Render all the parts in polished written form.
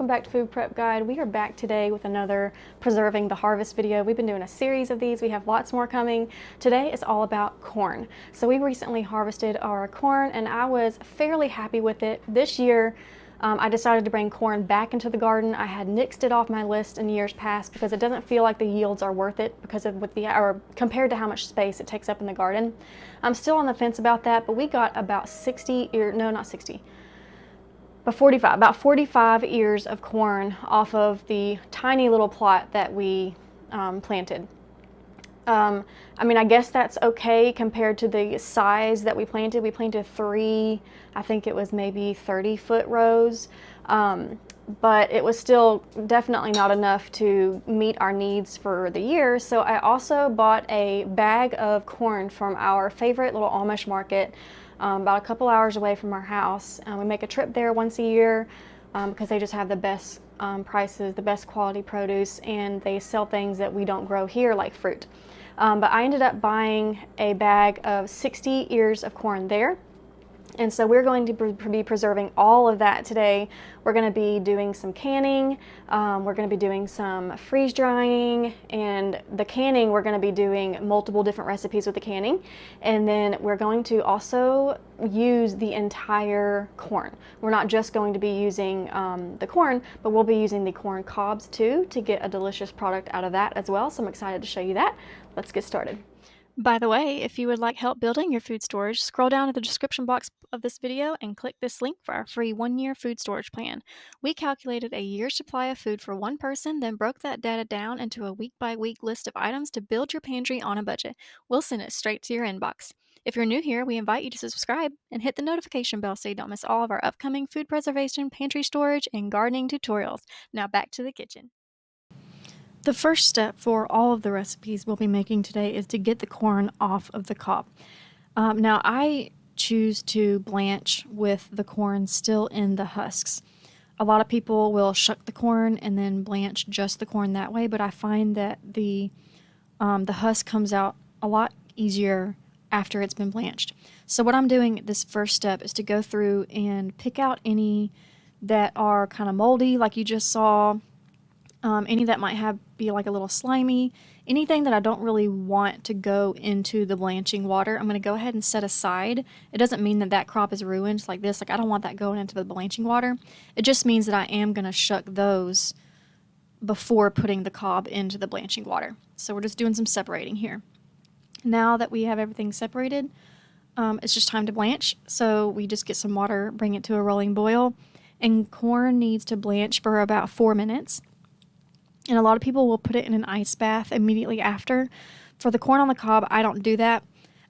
back to Food Prep Guide. We are back today with another Preserving the Harvest video. We've been doing a series of these. We have lots more coming. Today is all about corn. So we recently harvested our corn and I was fairly happy with it. This year, I decided to bring corn back into the garden. I had nixed it off my list in years past because it doesn't feel like the yields are worth it because of compared to how much space it takes up in the garden. I'm still on the fence about that, but we got about 45 ears of corn off of the tiny little plot that we planted. I mean, I guess that's okay compared to the size that we planted. We planted 3, I think it was maybe 30-foot rows, but it was still definitely not enough to meet our needs for the year. So I also bought a bag of corn from our favorite little Amish market, about a couple hours away from our house. We make a trip there once a year because they just have the best prices, the best quality produce, and they sell things that we don't grow here like fruit. But I ended up buying a bag of 60 ears of corn there. And so we're going to be preserving all of that today. We're going to be doing some canning, we're going to be doing some freeze drying, and the canning we're going to be doing multiple different recipes with the canning. And then we're going to also use the entire corn. We're not just going to be using the corn, but we'll be using the corn cobs too to get a delicious product out of that as well. So I'm excited to show you that. Let's get started. By the way, if you would like help building your food storage, scroll down to the description box of this video and click this link for our free 1-year food storage plan. We calculated a year's supply of food for one person, then broke that data down into a week-by-week list of items to build your pantry on a budget. We'll send it straight to your inbox. If you're new here, we invite you to subscribe and hit the notification bell so you don't miss all of our upcoming food preservation, pantry storage, and gardening tutorials. Now back to the kitchen. The first step for all of the recipes we'll be making today is to get the corn off of the cob. Now I choose to blanch with the corn still in the husks. A lot of people will shuck the corn and then blanch just the corn that way, but I find that the husk comes out a lot easier after it's been blanched. So what I'm doing this first step is to go through and pick out any that are kind of moldy like you just saw. Any that might be like a little slimy, anything that I don't really want to go into the blanching water, I'm going to go ahead and set aside. It doesn't mean that that crop is ruined like this. Like I don't want that going into the blanching water. It just means that I am going to shuck those before putting the cob into the blanching water. So we're just doing some separating here. Now that we have everything separated, it's just time to blanch. So we just get some water, bring it to a rolling boil, and corn needs to blanch for about 4 minutes. And a lot of people will put it in an ice bath immediately after. For the corn on the cob, I don't do that.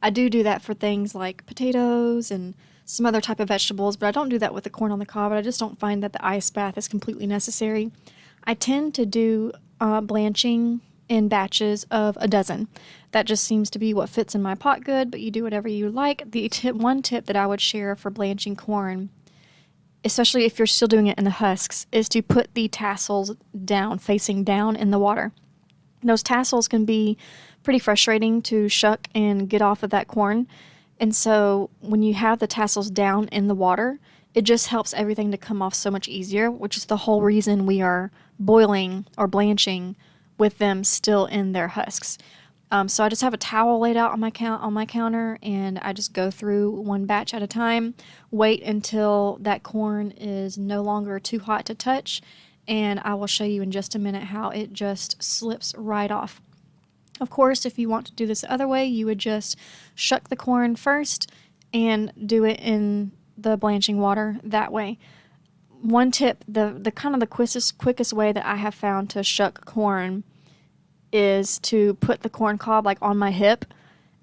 I do that for things like potatoes and some other type of vegetables, but I don't do that with the corn on the cob. I just don't find that the ice bath is completely necessary. I tend to do blanching in batches of a dozen. That just seems to be what fits in my pot good, but you do whatever you like. One tip that I would share for blanching corn, especially if you're still doing it in the husks, is to put the tassels down, facing down in the water. Those tassels can be pretty frustrating to shuck and get off of that corn. And so when you have the tassels down in the water, it just helps everything to come off so much easier, which is the whole reason we are boiling or blanching with them still in their husks. So I just have a towel laid out on my counter, and I just go through one batch at a time, wait until that corn is no longer too hot to touch, and I will show you in just a minute how it just slips right off. Of course, if you want to do this the other way, you would just shuck the corn first and do it in the blanching water that way. One tip, the kind of the quickest way that I have found to shuck corn is to put the corn cob like on my hip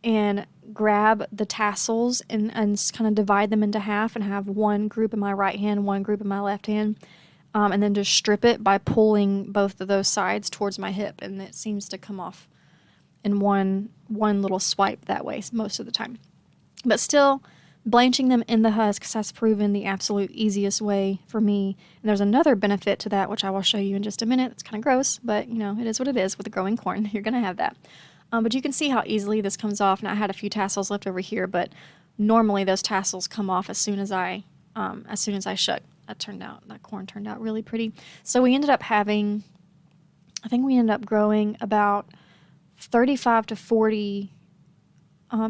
and grab the tassels and kind of divide them into half and have one group in my right hand, one group in my left hand, and then just strip it by pulling both of those sides towards my hip, and it seems to come off in one little swipe that way most of the time. But still, blanching them in the husks has proven the absolute easiest way for me. And there's another benefit to that, which I will show you in just a minute. It's kind of gross, but you know, it is what it is with growing corn. You're going to have that. But you can see how easily this comes off. And I had a few tassels left over here, but normally those tassels come off as soon as I shuck. that corn turned out really pretty. So we ended up having, I think we ended up growing about 35 to 40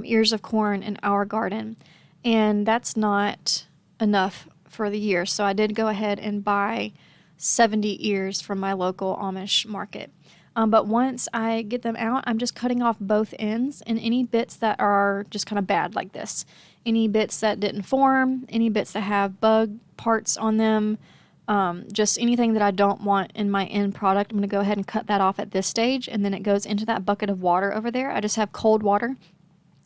ears of corn in our garden, and that's not enough for the year. So I did go ahead and buy 70 ears from my local Amish market. But once I get them out, I'm just cutting off both ends and any bits that are just kind of bad like this. Any bits that didn't form, any bits that have bug parts on them, just anything that I don't want in my end product. I'm going to go ahead and cut that off at this stage, and then it goes into that bucket of water over there. I just have cold water,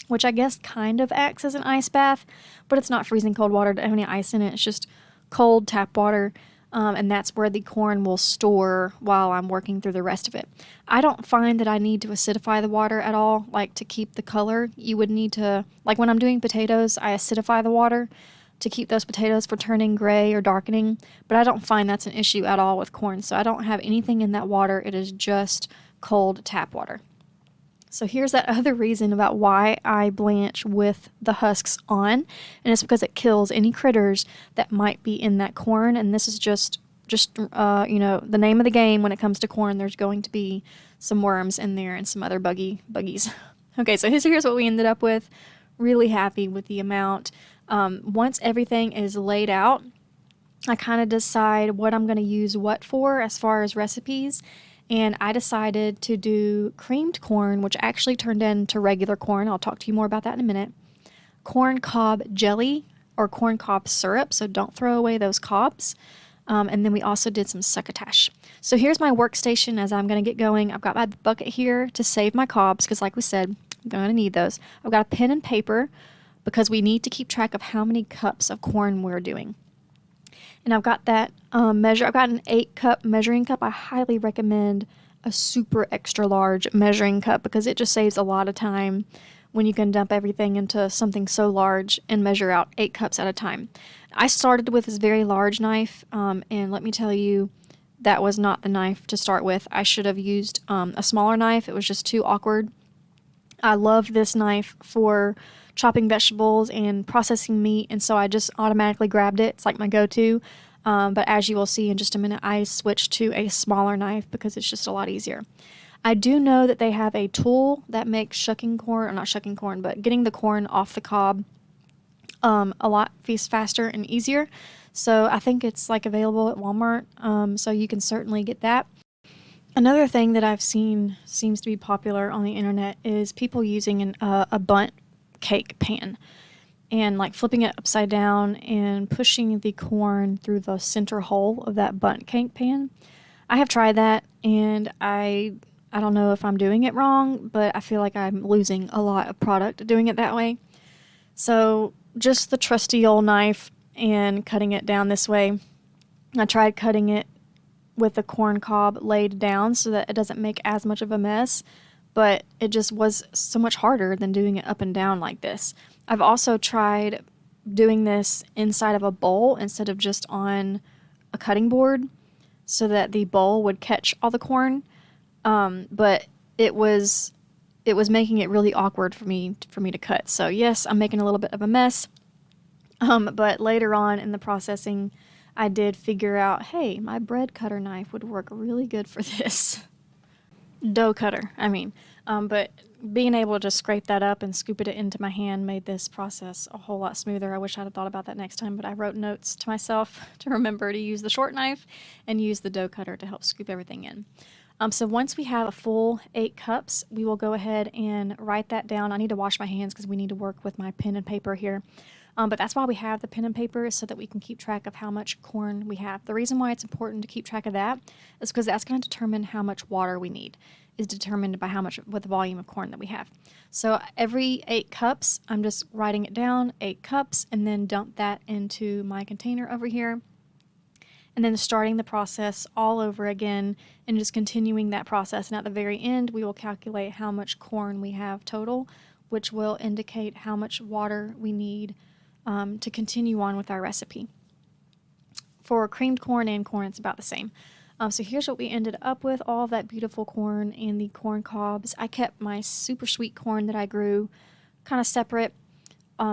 which I guess kind of acts as an ice bath, but it's not freezing cold water to have any ice in it. It's just cold tap water. And that's where the corn will store while I'm working through the rest of it. I don't find that I need to acidify the water at all, like to keep the color. You would need to, like when I'm doing potatoes, I acidify the water to keep those potatoes from turning gray or darkening, but I don't find that's an issue at all with corn. So I don't have anything in that water. It is just cold tap water. So here's that other reason about why I blanch with the husks on, and it's because it kills any critters that might be in that corn. And this is just the name of the game when it comes to corn. There's going to be some worms in there and some other buggies. Okay, so here's what we ended up with. Really happy with the amount. Once everything is laid out, I kind of decide what I'm going to use what for as far as recipes. And I decided to do creamed corn, which actually turned into regular corn. I'll talk to you more about that in a minute. Corn cob jelly or corn cob syrup, so don't throw away those cobs. And then we also did some succotash. So here's my workstation as I'm going to get going. I've got my bucket here to save my cobs because, like we said, I'm going to need those. I've got a pen and paper because we need to keep track of how many cups of corn we're doing. And I've got that I've got an 8-cup measuring cup. I highly recommend a super extra large measuring cup because it just saves a lot of time when you can dump everything into something so large and measure out 8 cups at a time. I started with this very large knife, and let me tell you, that was not the knife to start with. I should have used a smaller knife. It was just too awkward. I love this knife for chopping vegetables and processing meat, and so I just automatically grabbed it. It's like my go-to. But as you will see in just a minute, I switched to a smaller knife because it's just a lot easier. I do know that they have a tool that makes shucking corn, or not shucking corn, but getting the corn off the cob a lot faster and easier. So I think it's like available at Walmart, so you can certainly get that. Another thing that I've seen seems to be popular on the internet is people using a bundt cake pan and like flipping it upside down and pushing the corn through the center hole of that bundt cake pan. I have tried that, and I don't know if I'm doing it wrong, but I feel like I'm losing a lot of product doing it that way. So just the trusty old knife and cutting it down this way. I tried cutting it with the corn cob laid down so that it doesn't make as much of a mess, but it just was so much harder than doing it up and down like this. I've also tried doing this inside of a bowl instead of just on a cutting board so that the bowl would catch all the corn, but it was making it really awkward for me to cut. So yes, I'm making a little bit of a mess, but later on in the processing, I did figure out, hey, my bread cutter knife would work really good for this. Dough cutter, I mean. But being able to scrape that up and scoop it into my hand made this process a whole lot smoother. I wish I'd have thought about that next time, but I wrote notes to myself to remember to use the short knife and use the dough cutter to help scoop everything in. So once we have a full 8 cups, we will go ahead and write that down. I need to wash my hands because we need to work with my pen and paper here. But that's why we have the pen and paper, so that we can keep track of how much corn we have. The reason why it's important to keep track of that is because that's going to determine how much water we need, is determined by what the volume of corn that we have. So every 8 cups, I'm just writing it down, 8 cups, and then dump that into my container over here. And then starting the process all over again and just continuing that process. And at the very end, we will calculate how much corn we have total, which will indicate how much water we need to continue on with our recipe. For creamed corn and corn, it's about the same. So here's what we ended up with, all of that beautiful corn and the corn cobs. I kept my super sweet corn that I grew kind of separate,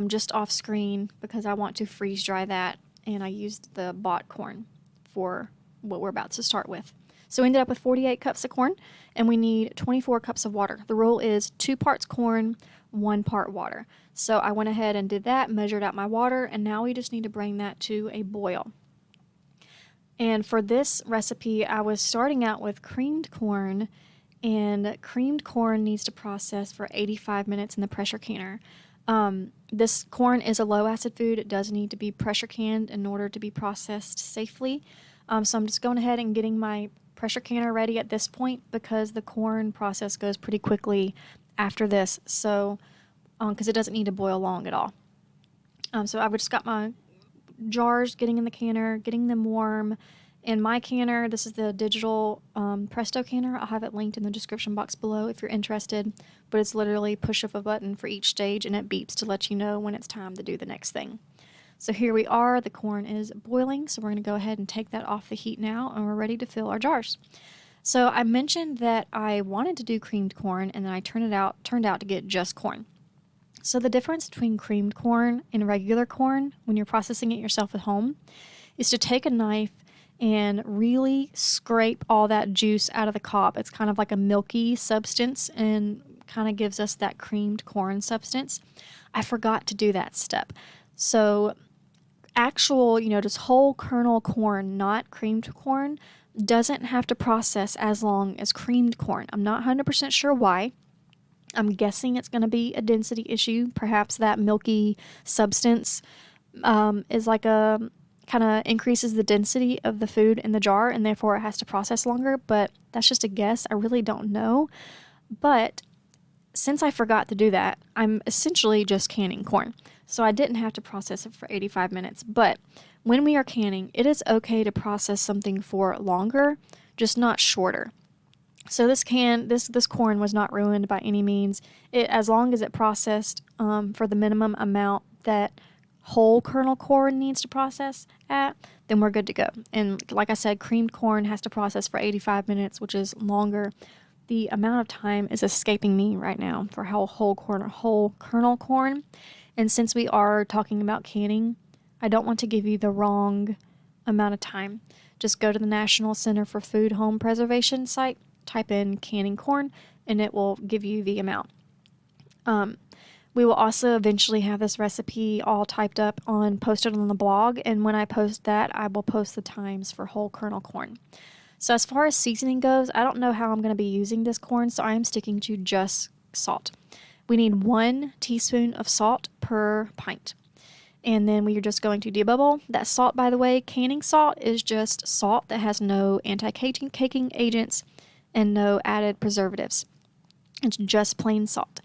just off screen, because I want to freeze dry that and I used the bought corn for what we're about to start with. So we ended up with 48 cups of corn, and we need 24 cups of water. The rule is 2 parts corn, 1 part water. So I went ahead and did that, measured out my water, and now we just need to bring that to a boil. And for this recipe, I was starting out with creamed corn, and creamed corn needs to process for 85 minutes in the pressure canner. This corn is a low acid food. It does need to be pressure canned in order to be processed safely. So I'm just going ahead and getting my pressure canner ready at this point because the corn process goes pretty quickly after this. So, because it doesn't need to boil long at all. So I've just got my jars getting in the canner, getting them warm. In my canner, this is the digital Presto canner. I'll have it linked in the description box below if you're interested. But it's literally push of a button for each stage, and it beeps to let you know when it's time to do the next thing. So here we are. The corn is boiling, so we're going to go ahead and take that off the heat now, and we're ready to fill our jars. So I mentioned that I wanted to do creamed corn, and then I turned out to get just corn. So the difference between creamed corn and regular corn when you're processing it yourself at home is to take a knife and really scrape all that juice out of the cob. It's kind of like a milky substance and kind of gives us that creamed corn substance. I forgot to do that step. So actual, just whole kernel corn, not creamed corn, doesn't have to process as long as creamed corn. I'm not 100% sure why. I'm guessing it's going to be a density issue. Perhaps that milky substance is like a kind of increases the density of the food in the jar, and therefore it has to process longer. But that's just a guess. I really don't know. But since I forgot to do that, I'm essentially just canning corn. So I didn't have to process it for 85 minutes. But when we are canning, it is okay to process something for longer, just not shorter. So this corn was not ruined by any means. As long as it processed for the minimum amount that whole kernel corn needs to process at, then we're good to go. And like I said, creamed corn has to process for 85 minutes, which is longer. The amount of time is escaping me right now for whole kernel corn. And since we are talking about canning, I don't want to give you the wrong amount of time. Just go to the National Center for Food Home Preservation site, type in canning corn, and it will give you the amount. We will also eventually have this recipe all typed up posted on the blog, and when I post that, I will post the times for whole kernel corn. So as far as seasoning goes, I don't know how I'm going to be using this corn, so I am sticking to just salt. We need 1 teaspoon of salt per pint. And then we are just going to debubble. That salt, by the way, canning salt is just salt that has no anti-caking agents and no added preservatives. It's just plain salt.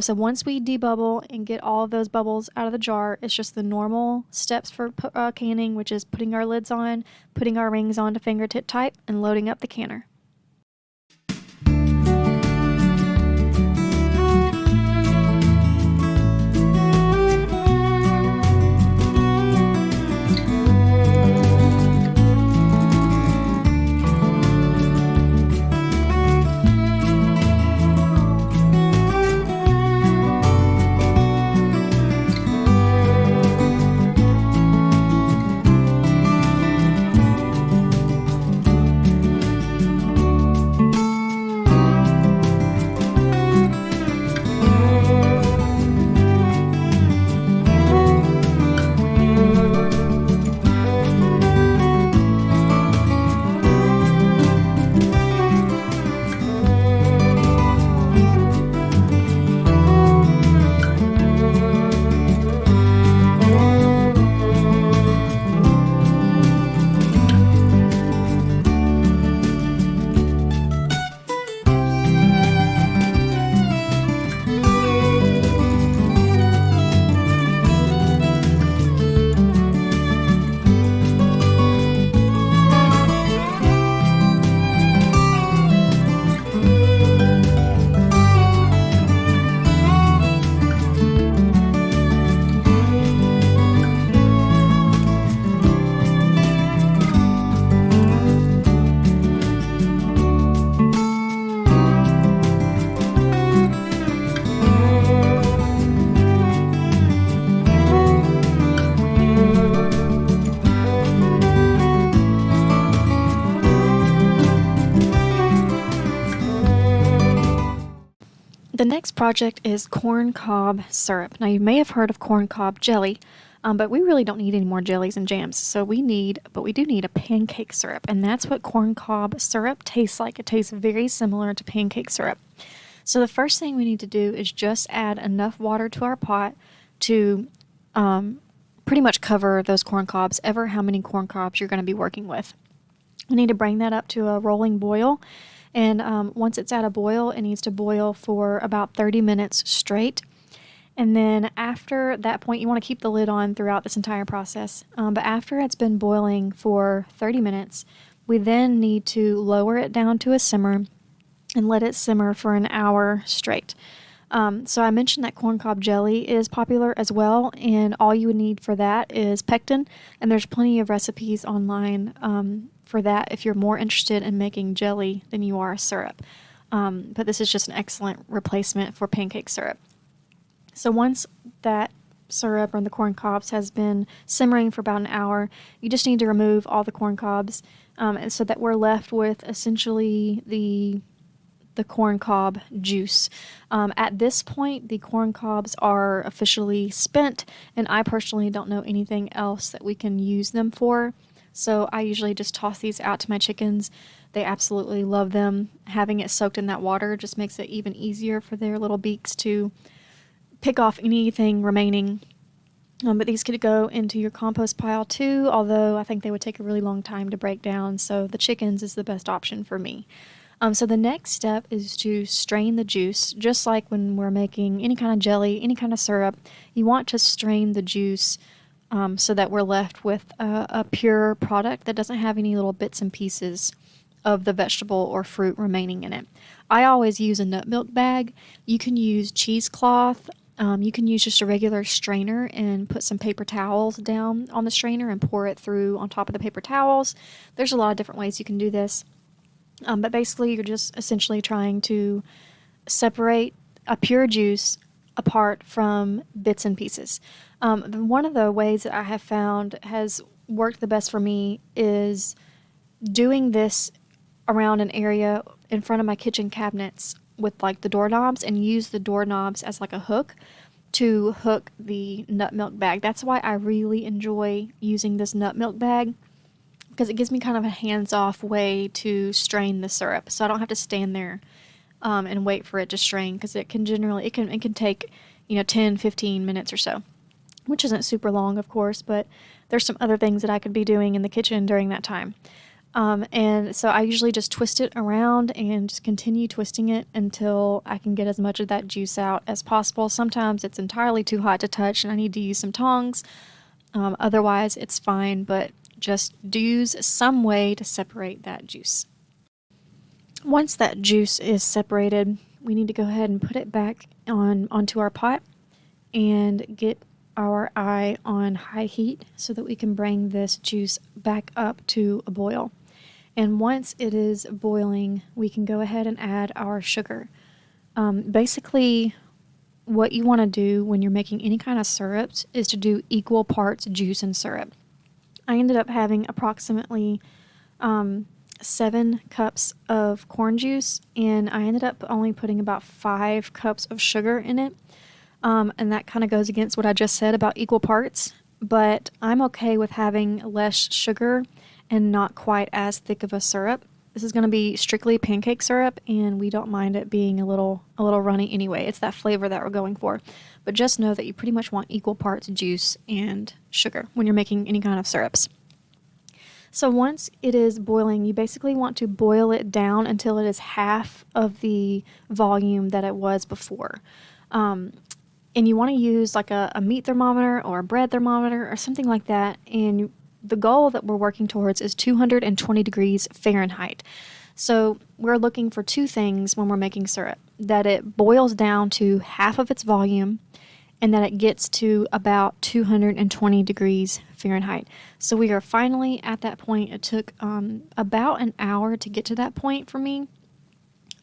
So once we debubble and get all of those bubbles out of the jar, it's just the normal steps for canning, which is putting our lids on, putting our rings on to fingertip tight, and loading up the canner. The next project is corn cob syrup. Now you may have heard of corn cob jelly, but we really don't need any more jellies and jams. So we do need a pancake syrup, and that's what corn cob syrup tastes like. It tastes very similar to pancake syrup. So the first thing we need to do is just add enough water to our pot to pretty much cover those corn cobs, ever how many corn cobs you're going to be working with. We need to bring that up to a rolling boil, and once it's at a boil, it needs to boil for about 30 minutes straight. And then after that point, you want to keep the lid on throughout this entire process. But after it's been boiling for 30 minutes, we then need to lower it down to a simmer and let it simmer for an hour straight. So I mentioned that corncob jelly is popular as well, and all you would need for that is pectin, and there's plenty of recipes online for that if you're more interested in making jelly than you are syrup. But this is just an excellent replacement for pancake syrup. So once that syrup or the corn cobs has been simmering for about an hour, you just need to remove all the corn cobs, and so that we're left with essentially the corn cob juice. At this point, the corn cobs are officially spent, and I personally don't know anything else that we can use them for. So I usually just toss these out to my chickens. They absolutely love them. Having it soaked in that water just makes it even easier for their little beaks to pick off anything remaining. But these could go into your compost pile too, although I think they would take a really long time to break down, so the chickens is the best option for me. So the next step is to strain the juice. Just like when we're making any kind of jelly, any kind of syrup, you want to strain the juice so that we're left with a pure product that doesn't have any little bits and pieces of the vegetable or fruit remaining in it. I always use a nut milk bag. You can use cheesecloth. You can use just a regular strainer and put some paper towels down on the strainer and pour it through on top of the paper towels. There's a lot of different ways you can do this. But basically, you're just essentially trying to separate a pure juice apart from bits and pieces. One of the ways that I have found has worked the best for me is doing this around an area in front of my kitchen cabinets with like the doorknobs, and use the doorknobs as like a hook to hook the nut milk bag. That's why I really enjoy using this nut milk bag, because it gives me kind of a hands-off way to strain the syrup, so I don't have to stand there and wait for it to strain, because it can take 10-15 minutes or so, which isn't super long, of course, but there's some other things that I could be doing in the kitchen during that time. And so I usually just twist it around and just continue twisting it until I can get as much of that juice out as possible. Sometimes it's entirely too hot to touch and I need to use some tongs. Otherwise, it's fine, but just use some way to separate that juice. Once that juice is separated, we need to go ahead and put it back onto our pot and get our eye on high heat so that we can bring this juice back up to a boil. And once it is boiling, we can go ahead and add our sugar. Basically, what you want to do when you're making any kind of syrups is to do equal parts juice and syrup. I ended up having approximately 7 cups of corn juice, and I ended up only putting about 5 cups of sugar in it. And that kind of goes against what I just said about equal parts, but I'm okay with having less sugar and not quite as thick of a syrup. This is going to be strictly pancake syrup, and we don't mind it being a little runny anyway. It's that flavor that we're going for. But just know that you pretty much want equal parts juice and sugar when you're making any kind of syrups. So once it is boiling, you basically want to boil it down until it is half of the volume that it was before. And you want to use like a meat thermometer or a bread thermometer or something like that. And the goal that we're working towards is 220 degrees Fahrenheit. So we're looking for 2 things when we're making syrup: that it boils down to half of its volume, and that it gets to about 220 degrees Fahrenheit. So we are finally at that point. It took about an hour to get to that point for me.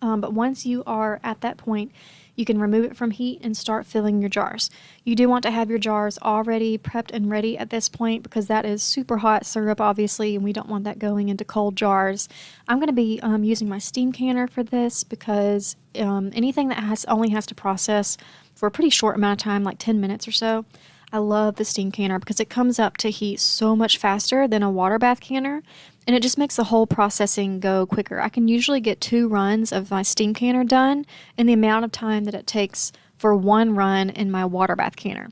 But once you are at that point, you can remove it from heat and start filling your jars. You do want to have your jars already prepped and ready at this point because that is super hot syrup, obviously, and we don't want that going into cold jars. I'm going to be using my steam canner for this because anything that only has to process for a pretty short amount of time, like 10 minutes or so, I love the steam canner because it comes up to heat so much faster than a water bath canner, and it just makes the whole processing go quicker. I can usually get 2 runs of my steam canner done in the amount of time that it takes for 1 run in my water bath canner.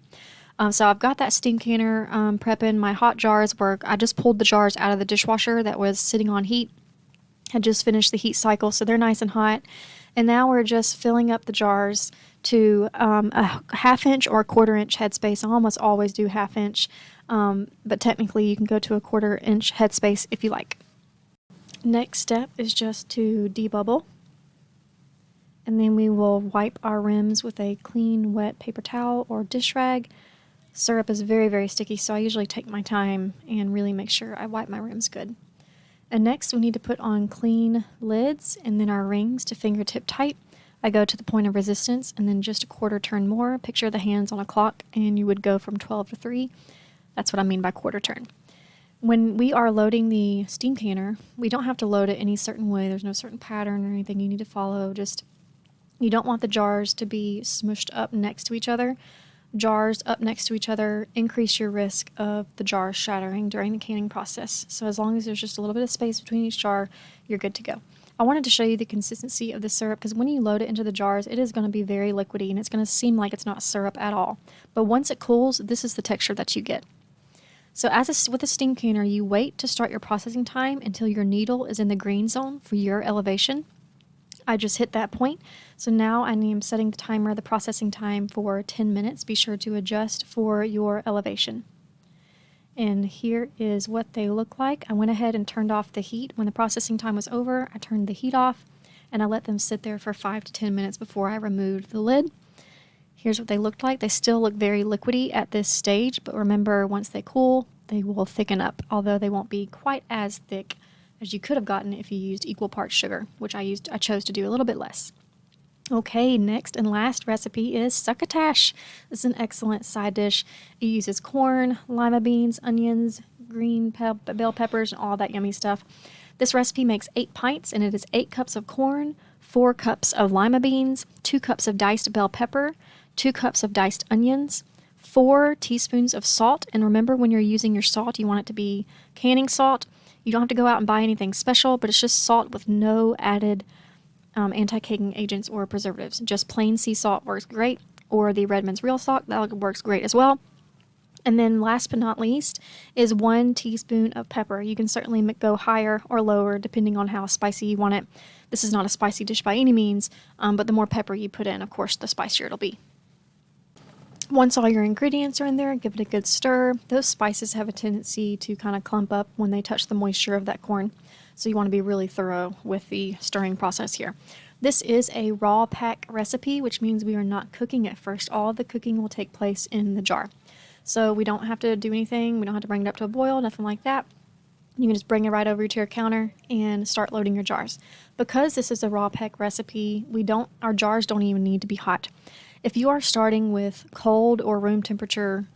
So I've got that steam canner prepping. My hot jars work. I just pulled the jars out of the dishwasher that was sitting on heat. Had just finished the heat cycle, so they're nice and hot. And now we're just filling up the jars to a 1/2 inch or a 1/4 inch headspace. I almost always do 1/2 inch, but technically you can go to a 1/4 inch headspace if you like. Next step is just to debubble, and then we will wipe our rims with a clean, wet paper towel or dish rag. Syrup is very, very sticky, so I usually take my time and really make sure I wipe my rims good. And next we need to put on clean lids and then our rings to fingertip tight. I go to the point of resistance and then just a 1/4 turn more. Picture the hands on a clock and you would go from 12 to 3. That's what I mean by 1/4 turn. When we are loading the steam canner, we don't have to load it any certain way. There's no certain pattern or anything you need to follow. Just, you don't want the jars to be smushed up next to each other. Jars up next to each other increase your risk of the jars shattering during the canning process. So as long as there's just a little bit of space between each jar, you're good to go. I wanted to show you the consistency of the syrup because when you load it into the jars, it is going to be very liquidy and it's going to seem like it's not syrup at all. But once it cools, this is the texture that you get. So with a steam canner, you wait to start your processing time until your needle is in the green zone for your elevation. I just hit that point. So now I am setting the timer, the processing time, for 10 minutes. Be sure to adjust for your elevation. And here is what they look like. I went ahead and turned off the heat. When the processing time was over, I turned the heat off and I let them sit there for 5 to 10 minutes before I removed the lid. Here's what they looked like. They still look very liquidy at this stage, but remember, once they cool, they will thicken up, although they won't be quite as thick as you could have gotten if you used equal parts sugar, which I chose to do a little bit less. Okay, next and last recipe is succotash. This is an excellent side dish. It uses corn, lima beans, onions, green bell peppers, and all that yummy stuff. This recipe makes 8 pints, and it is 8 cups of corn, 4 cups of lima beans, 2 cups of diced bell pepper, 2 cups of diced onions, 4 teaspoons of salt. And remember, when you're using your salt, you want it to be canning salt. You don't have to go out and buy anything special, but it's just salt with no added anti-caking agents or preservatives. Just plain sea salt works great, or the Redmond's Real Salt, that works great as well. And then last but not least is 1 teaspoon of pepper. You can certainly go higher or lower depending on how spicy you want it. This is not a spicy dish by any means, but the more pepper you put in, of course, the spicier it'll be. Once all your ingredients are in there, give it a good stir. Those spices have a tendency to kind of clump up when they touch the moisture of that corn. So you want to be really thorough with the stirring process here. This is a raw pack recipe, which means we are not cooking at first. All the cooking will take place in the jar. So we don't have to do anything. We don't have to bring it up to a boil, nothing like that. You can just bring it right over to your counter and start loading your jars. Because this is a raw pack recipe, our jars don't even need to be hot. If you are starting with cold or room temperature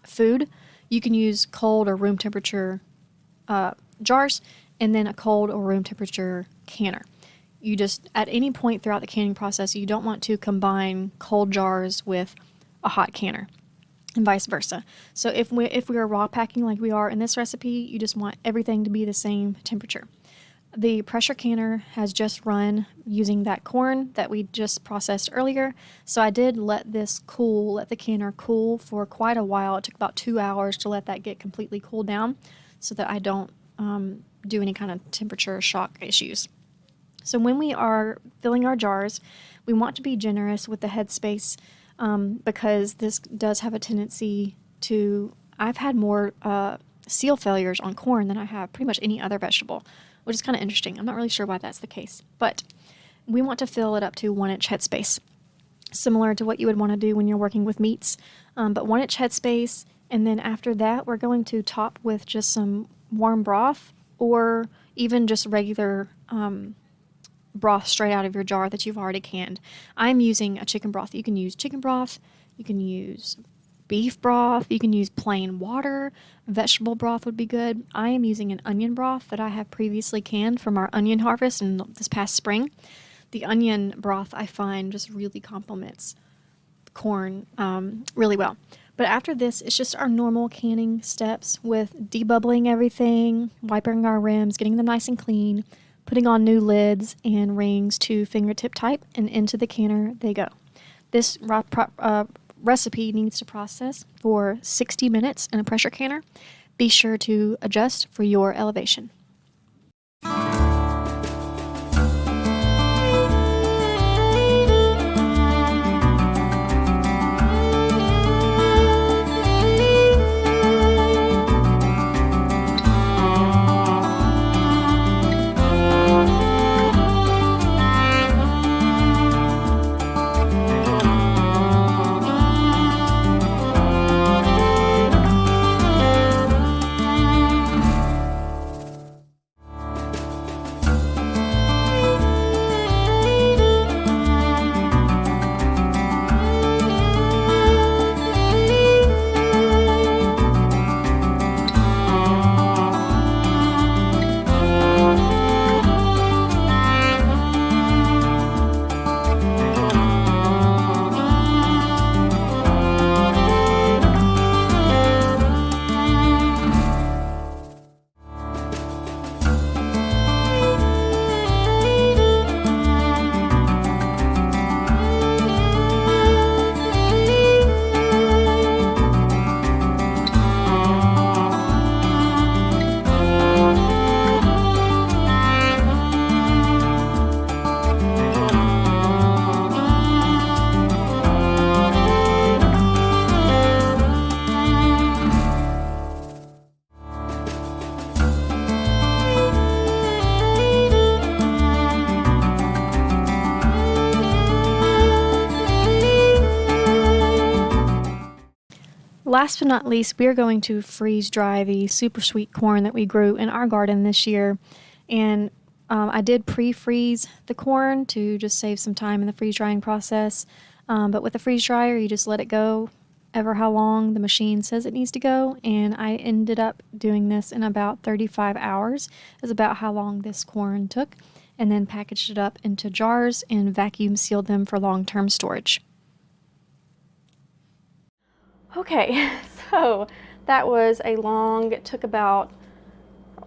food, you can use cold or room temperature jars and then a cold or room temperature canner. You just, at any point throughout the canning process, you don't want to combine cold jars with a hot canner and vice versa. So if we are raw packing like we are in this recipe, you just want everything to be the same temperature. The pressure canner has just run using that corn that we just processed earlier. So I did let the canner cool for quite a while. It took about 2 hours to let that get completely cooled down so that I don't do any kind of temperature shock issues. So when we are filling our jars, we want to be generous with the headspace because this does have a tendency to, I've had more seal failures on corn than I have pretty much any other vegetable, which is kind of interesting. I'm not really sure why that's the case, but we want to fill it up to 1 inch headspace, similar to what you would want to do when you're working with meats, but 1 inch headspace. And then after that, we're going to top with just some warm broth or even just regular broth straight out of your jar that you've already canned. I'm using a chicken broth. You can use chicken broth, you can use beef broth, you can use plain water, vegetable broth would be good. I am using an onion broth that I have previously canned from our onion harvest in this past spring. The onion broth I find just really complements corn really well. But after this, it's just our normal canning steps with debubbling everything, wiping our rims, getting them nice and clean, putting on new lids and rings to fingertip tight, and into the canner they go. This recipe needs to process for 60 minutes in a pressure canner. Be sure to adjust for your elevation. Last but not least, we are going to freeze dry the super sweet corn that we grew in our garden this year. And I did pre-freeze the corn to just save some time in the freeze drying process. But with the freeze dryer, you just let it go ever how long the machine says it needs to go. And I ended up doing this in about 35 hours is about how long this corn took. And then packaged it up into jars and vacuum sealed them for long-term storage. Okay, so that was it took about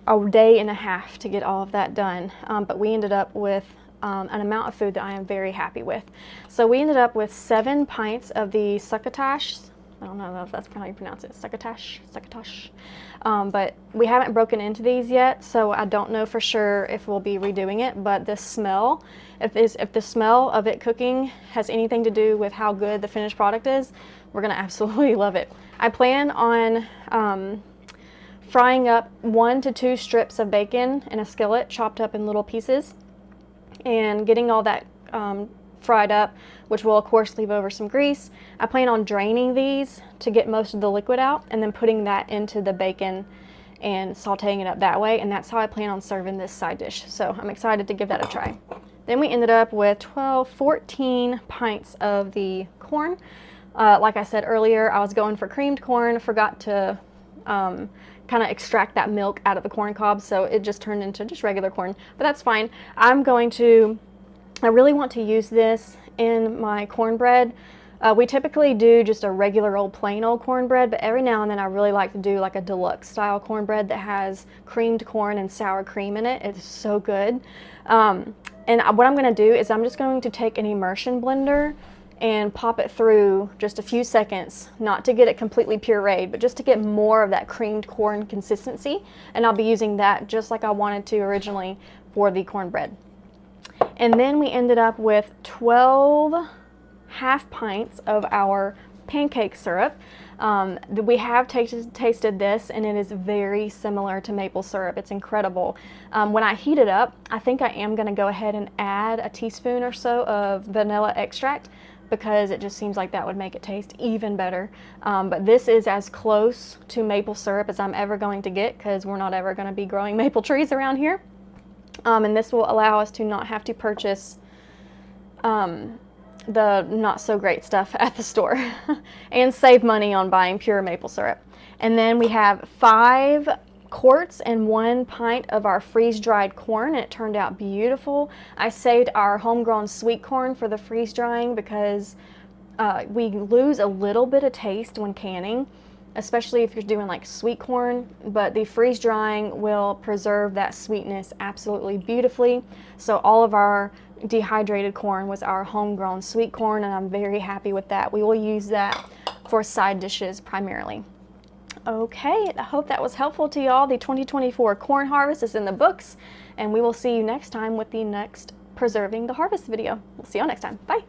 a day and a half to get all of that done, but we ended up with an amount of food that I am very happy with. So we ended up with 7 pints of the succotash. I don't know if that's how you pronounce it, succotash. But we haven't broken into these yet, so I don't know for sure if we'll be redoing it, but the smell, if the smell of it cooking has anything to do with how good the finished product is, we're gonna absolutely love it. I plan on frying up 1 to 2 strips of bacon in a skillet, chopped up in little pieces, and getting all that fried up, which will of course leave over some grease. I plan on draining these to get most of the liquid out and then putting that into the bacon and sauteing it up that way, and that's how I plan on serving this side dish. So I'm excited to give that a try. Then we ended up with 14 pints of the corn. Like I said earlier, I was going for creamed corn, forgot to kind of extract that milk out of the corn cob, so it just turned into just regular corn, but that's fine. I really want to use this in my cornbread. We typically do just a regular old plain old cornbread, but every now and then I really like to do like a deluxe style cornbread that has creamed corn and sour cream in it. It's so good. And what I'm going to do is I'm just going to take an immersion blender and pop it through just a few seconds, not to get it completely pureed, but just to get more of that creamed corn consistency. And I'll be using that just like I wanted to originally for the cornbread. And then we ended up with 12 half pints of our pancake syrup. We have tasted this, and it is very similar to maple syrup. It's incredible. When I heat it up, I think I am going to go ahead and add a teaspoon or so of vanilla extract, because it just seems like that would make it taste even better. But this is as close to maple syrup as I'm ever going to get, because we're not ever going to be growing maple trees around here. And this will allow us to not have to purchase the not so great stuff at the store and save money on buying pure maple syrup. And then we have 5 quarts and 1 pint of our freeze-dried corn, and it turned out beautiful. I saved our homegrown sweet corn for the freeze drying because we lose a little bit of taste when canning, especially if you're doing like sweet corn, but the freeze drying will preserve that sweetness absolutely beautifully. So all of our dehydrated corn was our homegrown sweet corn, and I'm very happy with that. We will use that for side dishes primarily. Okay, I hope that was helpful to y'all. The 2024 corn harvest is in the books, and we will see you next time with the next Preserving the Harvest video. We'll see y'all next time. Bye.